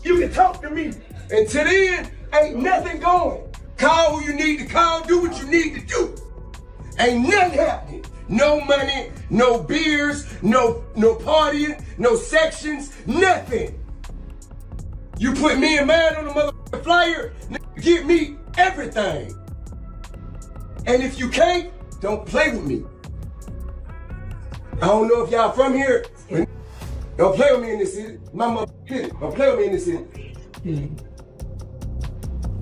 you can talk to me. Until then, ain't nothing going. Call who you need to call, do what you need to do. Ain't nothing happening. No money, no beers, no partying, no sections, nothing. You put me and mine on the motherfucking flyer, give me everything. And if you can't, don't play with me. I don't know if y'all from here, but don't play with me in this city. My motherfucking city. Don't play with me in this city.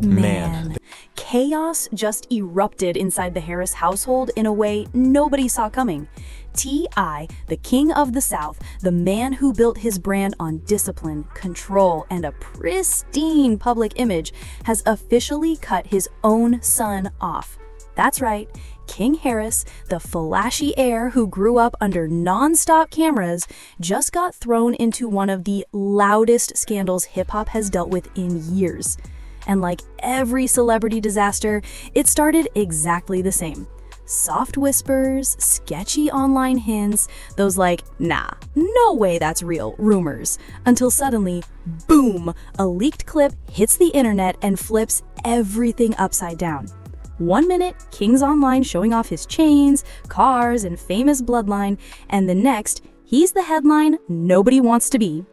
Man. Chaos just erupted inside the Harris household in a way nobody saw coming. T.I., the king of the South, the man who built his brand on discipline, control, and a pristine public image, has officially cut his own son off. That's right, King Harris, the flashy heir who grew up under non-stop cameras, just got thrown into one of the loudest scandals hip-hop has dealt with in years. And like every celebrity disaster, it started exactly the same. Soft whispers, sketchy online hints, those like, nah, no way that's real rumors, until suddenly, boom, a leaked clip hits the internet and flips everything upside down. 1 minute, King's online showing off his chains, cars, and famous bloodline, and the next, he's the headline nobody wants to be.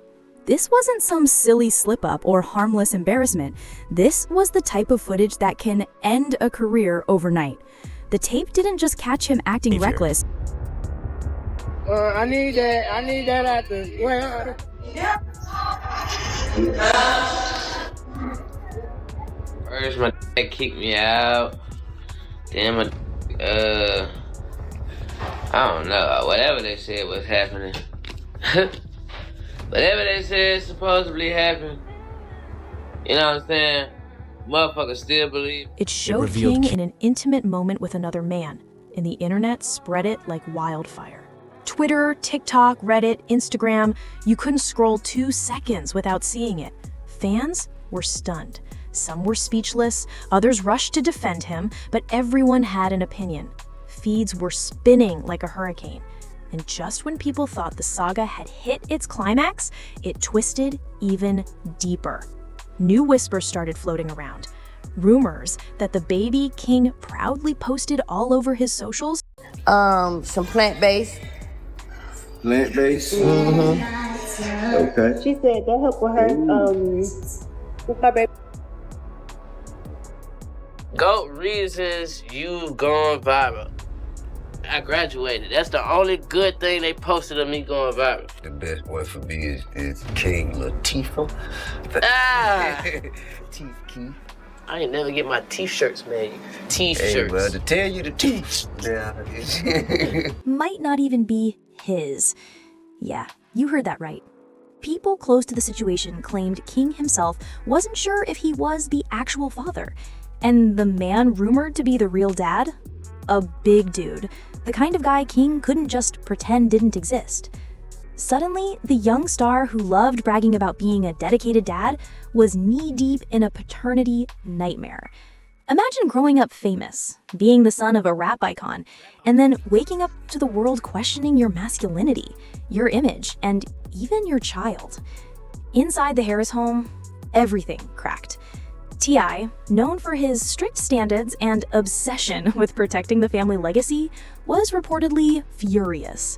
This wasn't some silly slip-up or harmless embarrassment. This was the type of footage that can end a career overnight. The tape didn't just catch him acting reckless. I need that at the warehouse. First, my dad kicked me out. Then I don't know. Whatever they said was happening. Whatever they said supposedly happened. You know what I'm saying? Motherfuckers still believe. It showed King in an intimate moment with another man, and the internet spread it like wildfire. Twitter, TikTok, Reddit, Instagram, you couldn't scroll 2 seconds without seeing it. Fans were stunned. Some were speechless, others rushed to defend him, but everyone had an opinion. Feeds were spinning like a hurricane. And just when people thought the saga had hit its climax, it twisted even deeper. New whispers started floating around. Rumors that the baby King proudly posted all over his socials. Some plant-based. Plant-based? Mm-hmm. Okay. She said that helped with her baby. GOAT reasons you've gone viral. I graduated. That's the only good thing they posted of me going viral. The best one for me is King Latifah. Teeth Keith. I ain't never get my teeth shirts made. Teeth shirts. Hey, bro, to tell you the truth. Might not even be his. Yeah, you heard that right. People close to the situation claimed King himself wasn't sure if he was the actual father. And the man rumored to be the real dad? A big dude. The kind of guy King couldn't just pretend didn't exist. Suddenly, the young star who loved bragging about being a dedicated dad was knee-deep in a paternity nightmare. Imagine growing up famous, being the son of a rap icon, and then waking up to the world questioning your masculinity, your image, and even your child. Inside the Harris home, everything cracked. T.I., known for his strict standards and obsession with protecting the family legacy, was reportedly furious.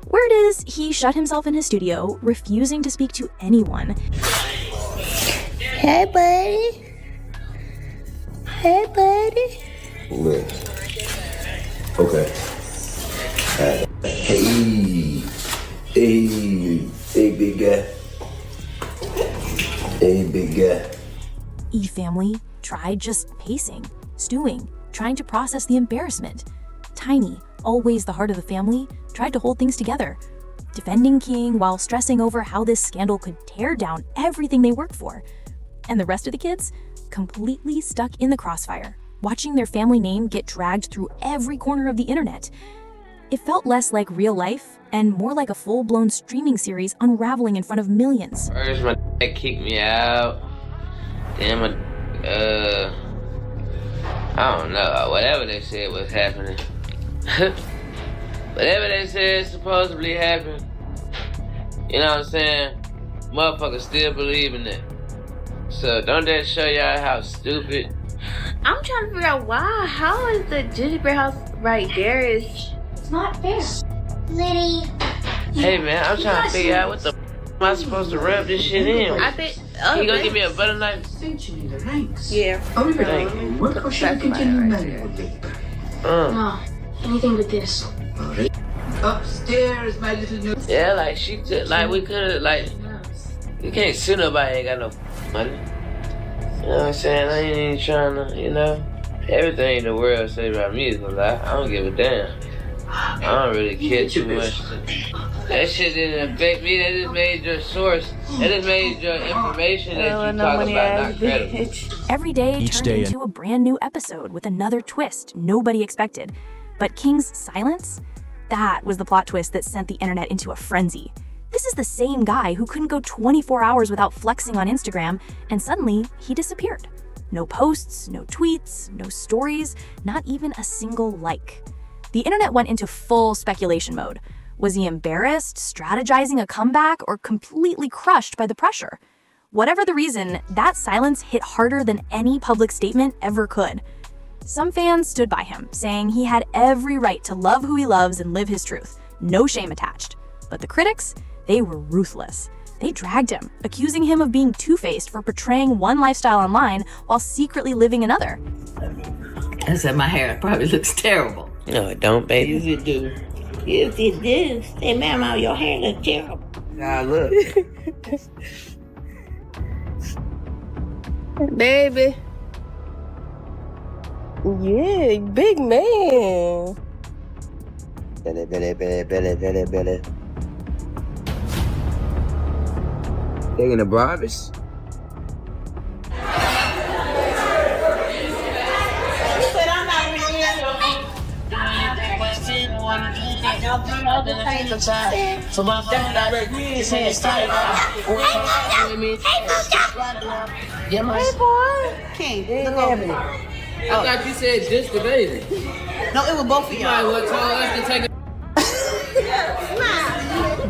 Word is, he shut himself in his studio, refusing to speak to anyone. Hey, buddy. Hey, buddy. Look. Okay. Hey. Hey, big guy. Hey, big guy. E-family tried just pacing, stewing, trying to process the embarrassment. Tiny, always the heart of the family, tried to hold things together, defending King while stressing over how this scandal could tear down everything they worked for. And the rest of the kids, completely stuck in the crossfire, watching their family name get dragged through every corner of the internet. It felt less like real life and more like a full-blown streaming series unraveling in front of millions. First, my dad kicked me out. Then I don't know. Whatever they said was happening. Whatever they said supposedly happened. You know what I'm saying? Motherfuckers still believe in it. So don't that show y'all how stupid? I'm trying to figure out why. How is the gingerbread house right there? It's not fair. Liddy. Hey man, I'm trying to figure out what the am I supposed to rub this shit in? I think. You gonna give me a butter knife? Yeah. What should continue marrying with me? No, anything but this. Upstairs, my little new. Yeah, like she could, like we could've, like, you can't sue nobody ain't got no money. You know what I'm saying? I ain't even trying to, you know, everything in the world say about me is gonna lie. I don't give a damn. I don't really care too much. That shit didn't affect me. That just made your source. That just made your information that you talk about not credible. Every day Each turned day into a brand new episode with another twist nobody expected. But King's silence? That was the plot twist that sent the internet into a frenzy. This is the same guy who couldn't go 24 hours without flexing on Instagram, and suddenly he disappeared. No posts, no tweets, no stories, not even a single like. The internet went into full speculation mode. Was he embarrassed, strategizing a comeback, or completely crushed by the pressure? Whatever the reason, that silence hit harder than any public statement ever could. Some fans stood by him, saying he had every right to love who he loves and live his truth, no shame attached. But the critics, they were ruthless. They dragged him, accusing him of being two-faced for portraying one lifestyle online while secretly living another. I said my hair probably looks terrible. No, it don't, baby. Yes, it do. Yes, it do. Say, Mama, your hair looks terrible. Nah, look. Baby. Yeah, big man. Billy. They in the barbers? King, look over there. I thought you said just the baby. No, it was both of y'all. What told us to take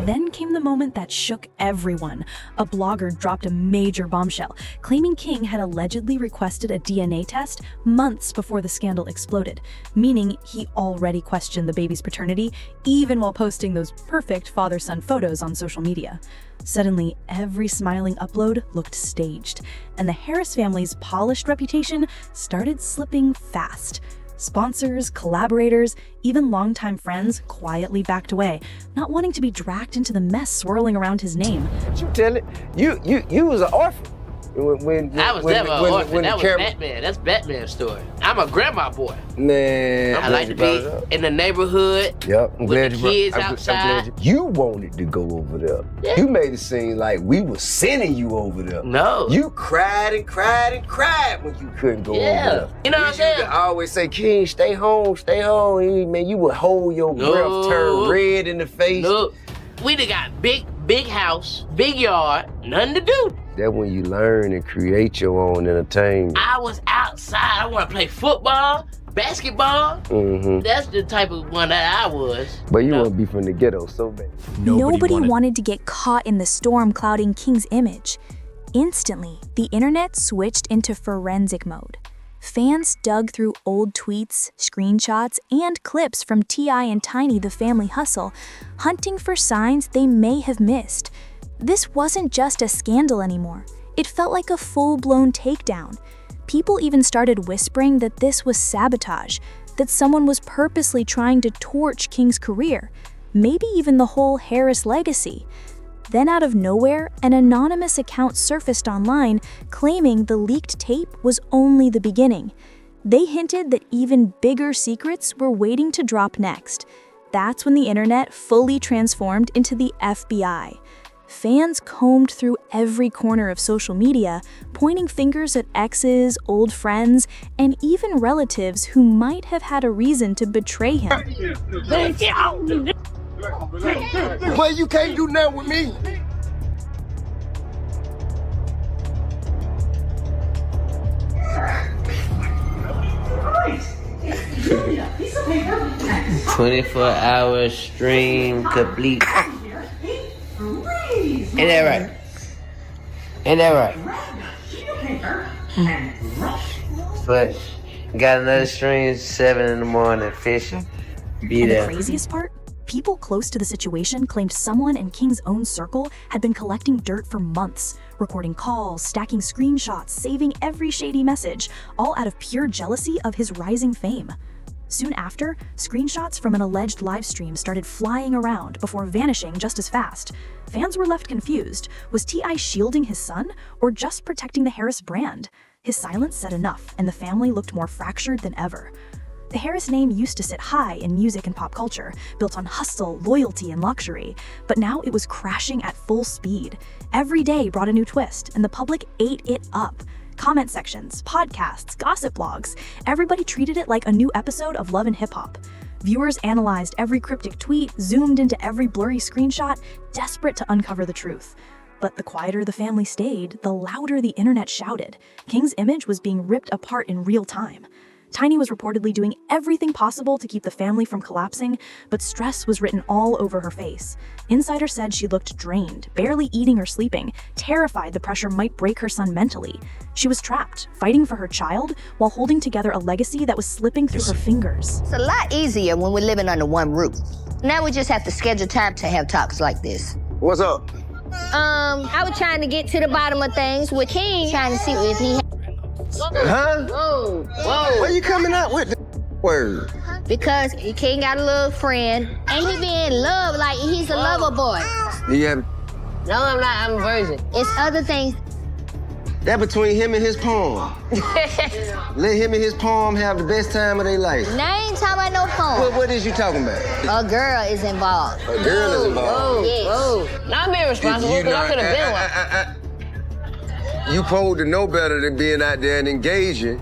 Then came the moment that shook everyone. A blogger dropped a major bombshell, claiming King had allegedly requested a DNA test months before the scandal exploded, meaning he already questioned the baby's paternity, even while posting those perfect father-son photos on social media. Suddenly, every smiling upload looked staged, and the Harris family's polished reputation started slipping fast. Sponsors, collaborators, even longtime friends quietly backed away, not wanting to be dragged into the mess swirling around his name. You tell it, you was an orphan. I was never an orphan. That was Batman. That's Batman's story. I'm a grandma boy. Man, I like to be in the neighborhood. Yep, I'm glad with you the kids I'm outside. glad you wanted to go over there. Yeah. You made it seem like we were sending you over there. No. You cried and cried and cried when you couldn't go over there. You know what I'm saying? You always say, King, stay home, stay home. And, man, you would hold your breath, turn red in the face. Look, we done got big house, big yard, nothing to do. That's when you learn and create your own entertainment. I was outside. I want to play football, basketball. Mm-hmm. That's the type of one that I was. But you want to be from the ghetto so bad. Nobody wanted to get caught in the storm clouding King's image. Instantly, the internet switched into forensic mode. Fans dug through old tweets, screenshots, and clips from T.I. and Tiny the Family Hustle, hunting for signs they may have missed. This wasn't just a scandal anymore. It felt like a full-blown takedown. People even started whispering that this was sabotage, that someone was purposely trying to torch King's career, maybe even the whole Harris legacy. Then out of nowhere, an anonymous account surfaced online claiming the leaked tape was only the beginning. They hinted that even bigger secrets were waiting to drop next. That's when the internet fully transformed into the FBI. Fans combed through every corner of social media, pointing fingers at exes, old friends, and even relatives who might have had a reason to betray him. Well, you can't do nothing with me. Christ. 24-hour stream complete. Ain't that right? Ain't that right? But got another stream 7 in the morning fishing. Be And the there. craziest part? People close to the situation claimed someone in King's own circle had been collecting dirt for months, recording calls, stacking screenshots, saving every shady message, all out of pure jealousy of his rising fame. Soon after, screenshots from an alleged live stream started flying around before vanishing just as fast. Fans were left confused. Was T.I. shielding his son or just protecting the Harris brand? His silence said enough, and the family looked more fractured than ever. The Harris name used to sit high in music and pop culture, built on hustle, loyalty, and luxury, but now it was crashing at full speed. Every day brought a new twist, and the public ate it up. Comment sections, podcasts, gossip blogs, everybody treated it like a new episode of Love and Hip Hop. Viewers analyzed every cryptic tweet, zoomed into every blurry screenshot, desperate to uncover the truth. But the quieter the family stayed, the louder the internet shouted. King's image was being ripped apart in real time. Tiny was reportedly doing everything possible to keep the family from collapsing, but stress was written all over her face. Insiders said she looked drained, barely eating or sleeping, terrified the pressure might break her son mentally. She was trapped, fighting for her child, while holding together a legacy that was slipping through her fingers. It's a lot easier when we're living under one roof. Now we just have to schedule time to have talks like this. What's up? I was trying to get to the bottom of things with King, trying to see if he Huh? Whoa. Where you coming out with the word? Because King got a little friend, and he be in love like he's a lover boy. Yeah, No, I'm not. I'm a virgin. It's other things. that between him and his poem. Let him and his poem have the best time of their life. Now I ain't talking about no phone. What is you talking about? A girl is involved. A girl is involved. Yes. Now I'm being responsible because I could have been one. You supposed to know better than being out there and engaging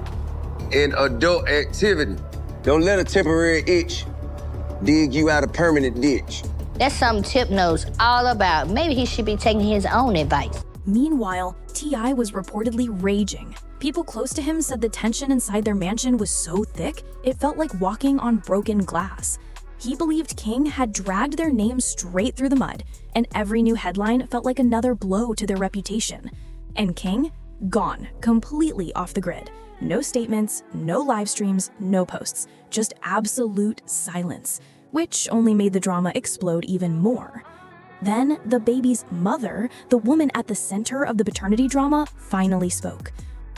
in adult activity. Don't let a temporary itch dig you out a permanent ditch. That's something Tip knows all about. Maybe he should be taking his own advice. Meanwhile, T.I. was reportedly raging. People close to him said the tension inside their mansion was so thick, it felt like walking on broken glass. He believed King had dragged their name straight through the mud, and every new headline felt like another blow to their reputation. And King? Gone, completely off the grid. No statements, no live streams, no posts, just absolute silence, which only made the drama explode even more. Then, the baby's mother, the woman at the center of the paternity drama, finally spoke.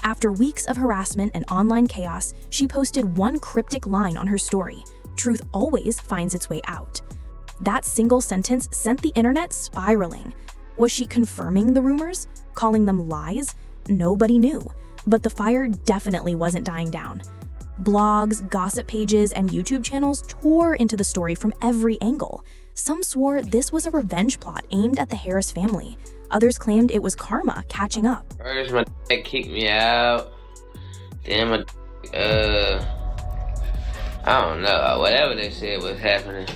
After weeks of harassment and online chaos, she posted one cryptic line on her story: "Truth always finds its way out." That single sentence sent the internet spiraling. Was she confirming the rumors? Calling them lies? Nobody knew. But the fire definitely wasn't dying down. Blogs, gossip pages, and YouTube channels tore into the story from every angle. Some swore this was a revenge plot aimed at the Harris family. Others claimed it was karma catching up. First, my dad kicked me out. Then my I don't know. Whatever they said was happening.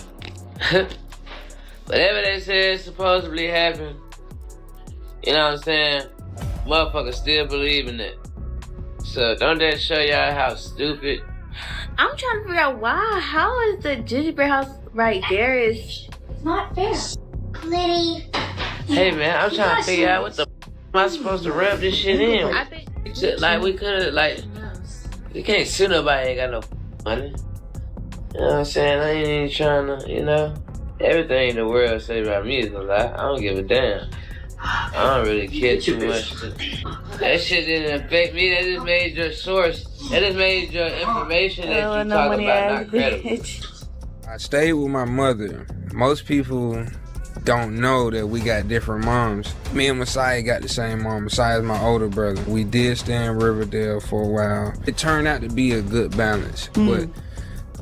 Whatever they said supposedly happened. You know what I'm saying? Motherfuckers still believe in it. So don't that show y'all how stupid? I'm trying to figure out why. How is the gingerbread house right there is not fair. Liddy. Hey man, I'm trying to figure out what the am I supposed to rub this shit in? I think Like we could've you can't sue nobody ain't got no money. You know what I'm saying? I ain't even trying to, you know. Everything in the world say about me is a lie. I don't give a damn. I don't really care too much. That shit didn't affect me. That just made your source. That just made your information that you talk about not credible. I stayed with my mother. Most people don't know that we got different moms. Me and Messiah got the same mom. Messiah's my older brother. We did stay in Riverdale for a while. It turned out to be a good balance, but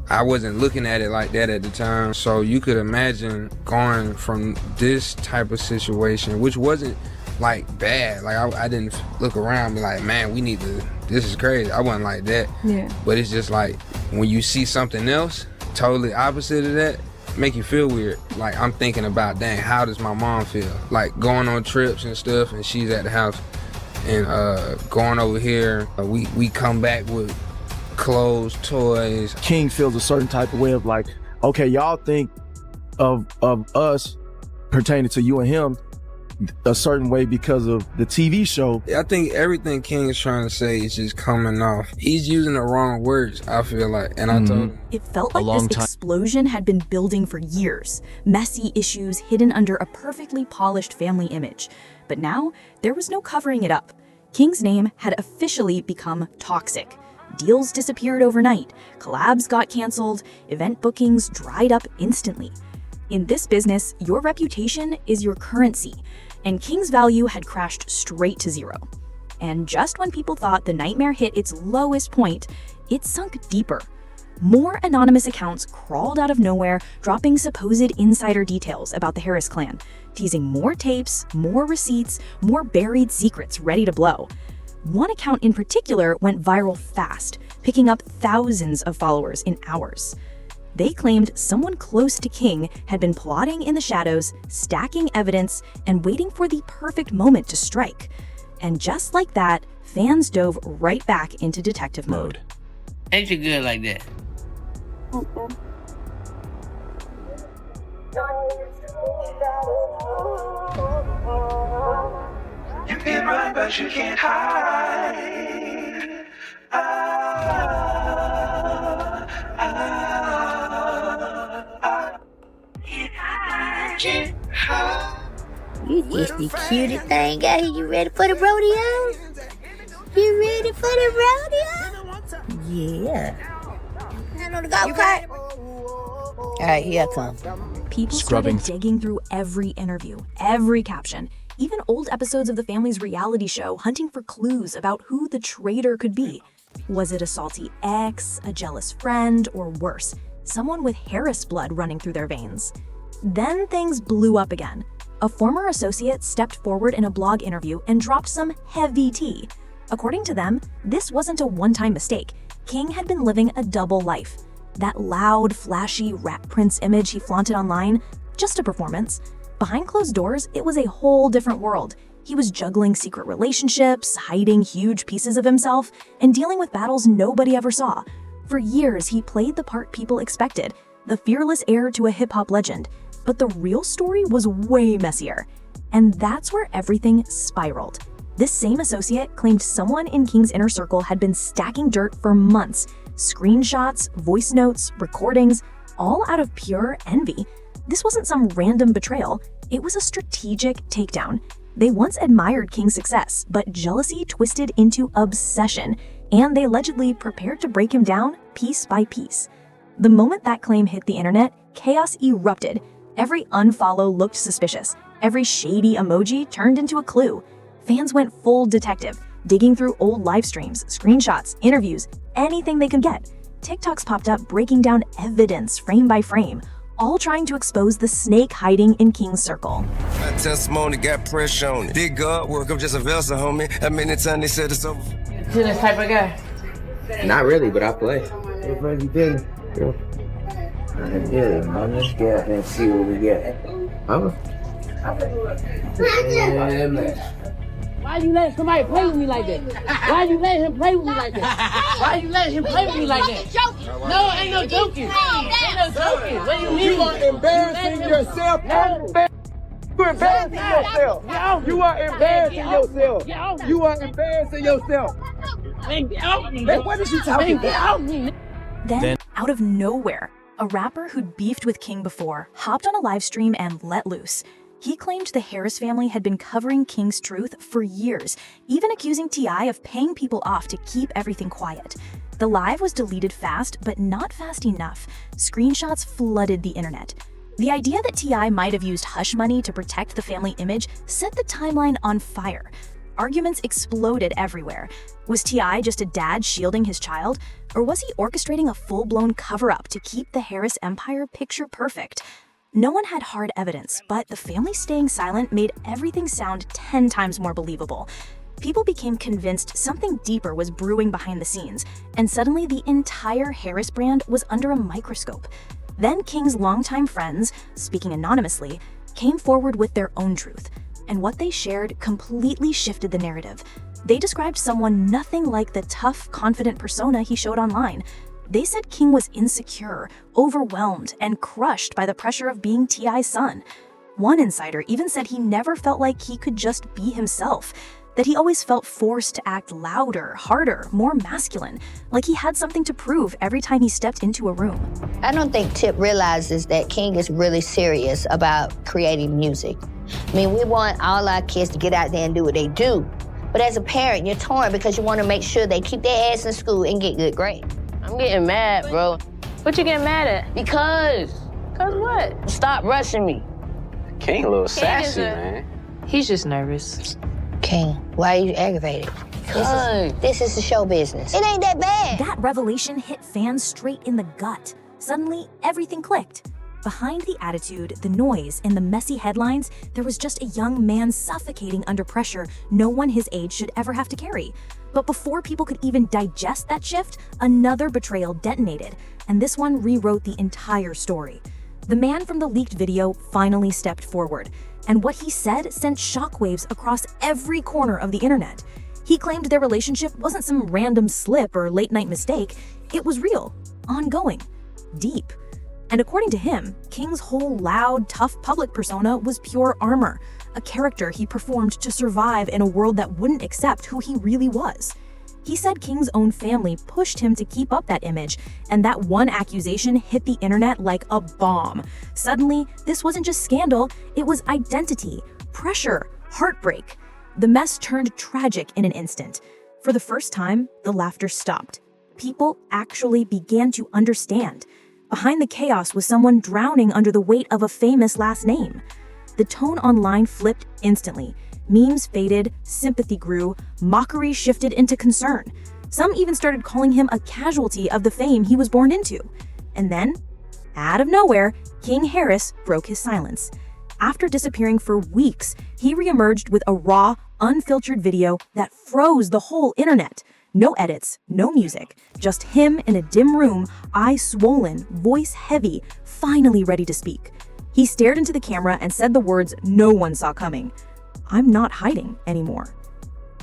I wasn't looking at it like that at the time. So you could imagine going from this type of situation, which wasn't like bad. Like I didn't look around and be like, man, we need to, this is crazy. I wasn't like that. Yeah. But it's just like when you see something else, totally opposite of that, make you feel weird. Like I'm thinking about, dang, how does my mom feel? Like going on trips and stuff and she's at the house and going over here, we come back with clothes, toys. King feels a certain type of way of like, okay, y'all think of us pertaining to you and him a certain way because of the TV show. I think everything King is trying to say is just coming off. He's using the wrong words, I feel like. And I told him. It felt like this explosion had been building for years. Messy issues hidden under a perfectly polished family image. But now, there was no covering it up. King's name had officially become toxic. Deals disappeared overnight, collabs got canceled, event bookings dried up instantly. In this business, your reputation is your currency, and King's value had crashed straight to zero. And just when people thought the nightmare hit its lowest point, it sunk deeper. More anonymous accounts crawled out of nowhere, dropping supposed insider details about the Harris clan, teasing more tapes, more receipts, more buried secrets ready to blow. One account in particular went viral fast, picking up thousands of followers in hours. They claimed someone close to King had been plotting in the shadows, stacking evidence, and waiting for the perfect moment to strike. And just like that, fans dove right back into detective mode. Ain't you good like that? You can run, but you can't hide. You just the cutest thing out here. You ready for the rodeo? You ready for the rodeo? Yeah. I know the golf cart. All right, here I come. People started digging through every interview, every caption, even old episodes of the family's reality show, hunting for clues about who the traitor could be. Was it a salty ex, a jealous friend, or worse, someone with Harris blood running through their veins? Then things blew up again. A former associate stepped forward in a blog interview and dropped some heavy tea. According to them, this wasn't a one-time mistake. King had been living a double life. That loud, flashy rap prince image he flaunted online, just a performance. Behind closed doors, it was a whole different world. He was juggling secret relationships, hiding huge pieces of himself, and dealing with battles nobody ever saw. For years, he played the part people expected, the fearless heir to a hip-hop legend. But the real story was way messier. And that's where everything spiraled. This same associate claimed someone in King's inner circle had been stacking dirt for months. Screenshots, voice notes, recordings, all out of pure envy. This wasn't some random betrayal, it was a strategic takedown. They once admired King's success, but jealousy twisted into obsession, and they allegedly prepared to break him down piece by piece. The moment that claim hit the internet, chaos erupted. Every unfollow looked suspicious. Every shady emoji turned into a clue. Fans went full detective, digging through old live streams, screenshots, interviews, anything they could get. TikToks popped up breaking down evidence frame by frame, all trying to expose the snake hiding in King's circle. My testimony got pressure on it. Did God work? I'm just a vessel, homie. How many times they said it's over? You this type of guy? Not really, but I play. What play you did? Yeah, man, let's get and see what we get. Huh? Yeah, man. Why you let somebody play with me like that? Why you let him play with me like that? Why you let him play with me like that? No, ain't no joking. Ain't no joking. What do you mean? You are embarrassing yourself. You're embarrassing yourself. You are embarrassing yourself. You are embarrassing yourself. Man, what is you talking about? Then, out of nowhere, a rapper who'd beefed with King before hopped on a live stream and let loose. He claimed the Harris family had been covering King's truth for years, even accusing T.I. of paying people off to keep everything quiet. The live was deleted fast, but not fast enough. Screenshots flooded the internet. The idea that T.I. might have used hush money to protect the family image set the timeline on fire. Arguments exploded everywhere. Was T.I. just a dad shielding his child? Or was he orchestrating a full-blown cover-up to keep the Harris empire picture perfect? No one had hard evidence, but the family staying silent made everything sound 10 times more believable. People became convinced something deeper was brewing behind the scenes, and suddenly the entire Harris brand was under a microscope. Then King's longtime friends, speaking anonymously, came forward with their own truth, and what they shared completely shifted the narrative. They described someone nothing like the tough, confident persona he showed online. They said King was insecure, overwhelmed, and crushed by the pressure of being T.I.'s son. One insider even said he never felt like he could just be himself, that he always felt forced to act louder, harder, more masculine, like he had something to prove every time he stepped into a room. I don't think Tip realizes that King is really serious about creating music. I mean, we want all our kids to get out there and do what they do. But as a parent, you're torn because you want to make sure they keep their ass in school and get good grades. I'm getting mad, bro. What you getting mad at? Because what? Stop rushing me. King a little sassy, man. He's just nervous. King, why are you aggravated? This is the show business. It ain't that bad. That revelation hit fans straight in the gut. Suddenly, everything clicked. Behind the attitude, the noise, and the messy headlines, there was just a young man suffocating under pressure no one his age should ever have to carry. But before people could even digest that shift, another betrayal detonated, and this one rewrote the entire story. The man from the leaked video finally stepped forward, and what he said sent shockwaves across every corner of the internet. He claimed their relationship wasn't some random slip or late-night mistake. It was real, ongoing, deep. And according to him, King's whole loud, tough public persona was pure armor, a character he performed to survive in a world that wouldn't accept who he really was. He said King's own family pushed him to keep up that image, and that one accusation hit the internet like a bomb. Suddenly, this wasn't just scandal, it was identity, pressure, heartbreak. The mess turned tragic in an instant. For the first time, the laughter stopped. People actually began to understand. Behind the chaos was someone drowning under the weight of a famous last name. The tone online flipped instantly. Memes faded, sympathy grew, mockery shifted into concern. Some even started calling him a casualty of the fame he was born into. And then, out of nowhere, King Harris broke his silence. After disappearing for weeks, he reemerged with a raw, unfiltered video that froze the whole internet. No edits, no music, just him in a dim room, eyes swollen, voice heavy, finally ready to speak. He stared into the camera and said the words no one saw coming. "I'm not hiding anymore."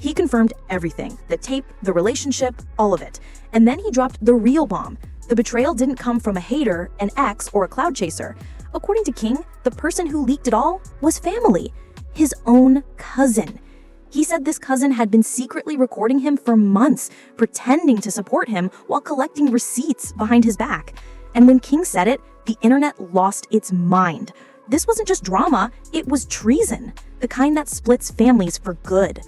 He confirmed everything, the tape, the relationship, all of it. And then he dropped the real bomb. The betrayal didn't come from a hater, an ex, or a cloud chaser. According to King, the person who leaked it all was family, his own cousin. He said this cousin had been secretly recording him for months, pretending to support him while collecting receipts behind his back. And when King said it, the internet lost its mind. This wasn't just drama, it was treason, the kind that splits families for good.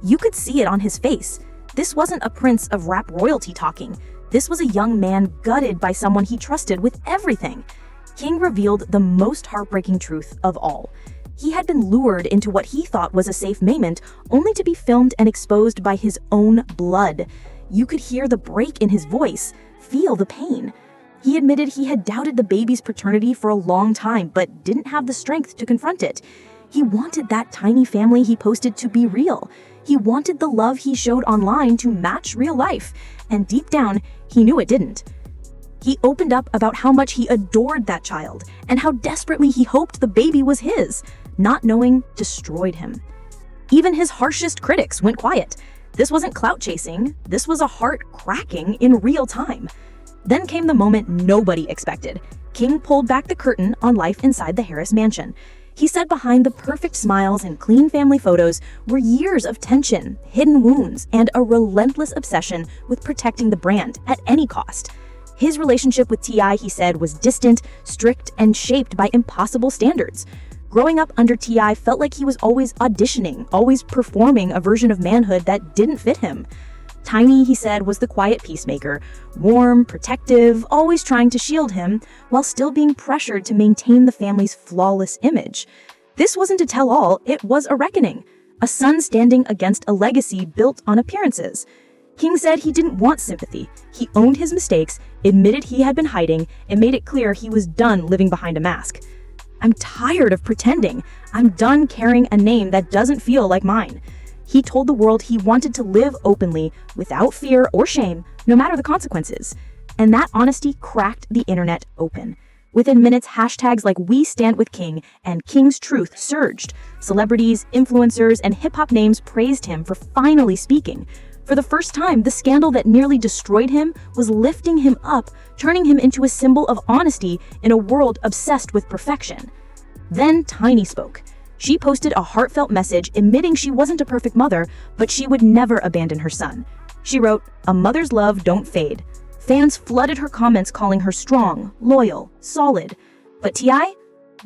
You could see it on his face. This wasn't a prince of rap royalty talking. This was a young man gutted by someone he trusted with everything. King revealed the most heartbreaking truth of all. He had been lured into what he thought was a safe moment, only to be filmed and exposed by his own blood. You could hear the break in his voice, feel the pain. He admitted he had doubted the baby's paternity for a long time, but didn't have the strength to confront it. He wanted that tiny family he posted to be real. He wanted the love he showed online to match real life, and deep down, he knew it didn't. He opened up about how much he adored that child, and how desperately he hoped the baby was his. Not knowing destroyed him. Even his harshest critics went quiet. This wasn't clout chasing, this was a heart cracking in real time. Then came the moment nobody expected. King pulled back the curtain on life inside the Harris mansion. He said behind the perfect smiles and clean family photos were years of tension, hidden wounds, and a relentless obsession with protecting the brand at any cost. His relationship with T.I., he said, was distant, strict, and shaped by impossible standards. Growing up under T.I. felt like he was always auditioning, always performing a version of manhood that didn't fit him. Tiny, he said, was the quiet peacemaker, warm, protective, always trying to shield him, while still being pressured to maintain the family's flawless image. This wasn't a tell-all, it was a reckoning. A son standing against a legacy built on appearances. King said he didn't want sympathy. He owned his mistakes, admitted he had been hiding, and made it clear he was done living behind a mask. "I'm tired of pretending. I'm done carrying a name that doesn't feel like mine." He told the world he wanted to live openly, without fear or shame, no matter the consequences. And that honesty cracked the internet open. Within minutes, hashtags like "We Stand With King" and "King's Truth" surged. Celebrities, influencers, and hip-hop names praised him for finally speaking. For the first time, the scandal that nearly destroyed him was lifting him up, turning him into a symbol of honesty in a world obsessed with perfection. Then Tiny spoke. She posted a heartfelt message admitting she wasn't a perfect mother, but she would never abandon her son. She wrote, "A mother's love don't fade." Fans flooded her comments calling her strong, loyal, solid. But T.I.?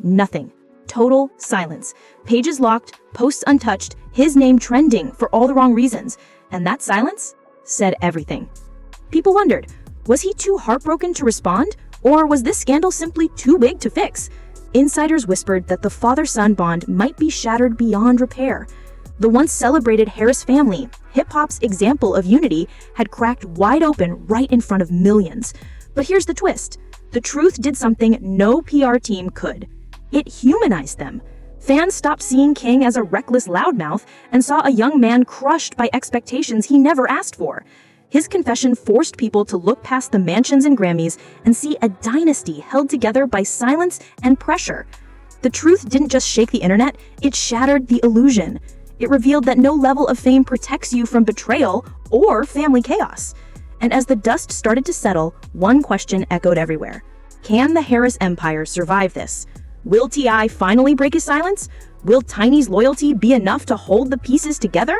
Nothing. Total silence. Pages locked, posts untouched, his name trending for all the wrong reasons. And that silence said everything. People wondered, was he too heartbroken to respond? Or was this scandal simply too big to fix? Insiders whispered that the father-son bond might be shattered beyond repair. The once celebrated Harris family, hip-hop's example of unity, had cracked wide open right in front of millions. But here's the twist. The truth did something no PR team could. It humanized them. Fans stopped seeing King as a reckless loudmouth and saw a young man crushed by expectations he never asked for. His confession forced people to look past the mansions and Grammys and see a dynasty held together by silence and pressure. The truth didn't just shake the internet, it shattered the illusion. It revealed that no level of fame protects you from betrayal or family chaos. And as the dust started to settle, one question echoed everywhere. Can the Harris empire survive this? Will T.I. finally break his silence? Will Tiny's loyalty be enough to hold the pieces together?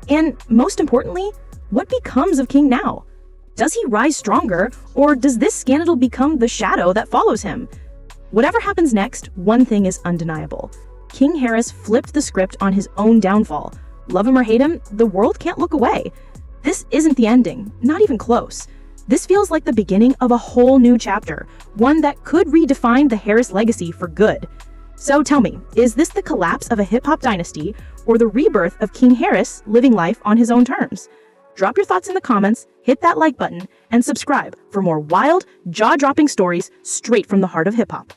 And most importantly, what becomes of King now? Does he rise stronger, or does this scandal become the shadow that follows him? Whatever happens next, one thing is undeniable. King Harris flipped the script on his own downfall. Love him or hate him, the world can't look away. This isn't the ending, not even close. This feels like the beginning of a whole new chapter, one that could redefine the Harris legacy for good. So tell me, is this the collapse of a hip-hop dynasty, or the rebirth of King Harris living life on his own terms? Drop your thoughts in the comments, hit that like button, and subscribe for more wild, jaw-dropping stories straight from the heart of hip-hop.